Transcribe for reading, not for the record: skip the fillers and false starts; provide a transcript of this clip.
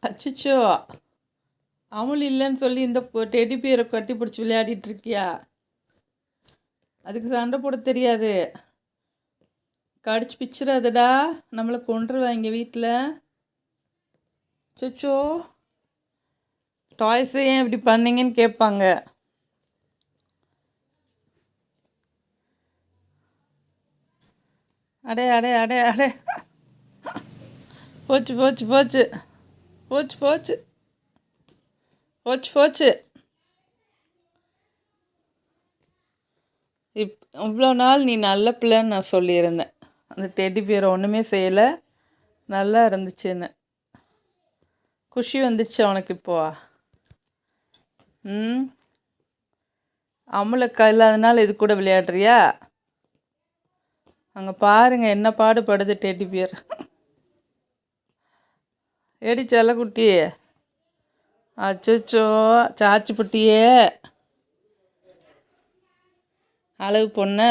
அச்சச்சோ! அமுல் இல்லைன்னு சொல்லி இந்த டெடி பியரை கட்டி பிடிச்சி விளையாடிட்டு இருக்கியா? அதுக்கு சண்டை போட தெரியாது. கடிச்சு பிச்சிடாதடா, நம்மளை கொன்றுவாங்க வீட்டில். அச்சச்சோ! டாய்ஸை ஏன் இப்படி பண்ணீங்கன்னு கேட்பாங்க. அடே அடே அடே அடே, போச்சு போச்சு போச்சு போச்சு போச்சு போச்சு போச்சு. இவ்வளோ நாள் நீ நல்ல பிள்ளைன்னு நான் சொல்லியிருந்தேன். அந்த டெடி பியரை ஒன்றுமே செய்யலை, நல்லா இருந்துச்சுன்னு. குஷி வந்துச்சு அவனுக்கு இப்போ. அமுலக்கா இல்லாதனால இது கூட விளையாடுறியா? அங்கே பாருங்க என்ன பாடுபடுது டெடி பியர். ஏடி செல்லக்குட்டி, அச்சோ சாச்சி புட்டியே, அழகு பொண்ணு.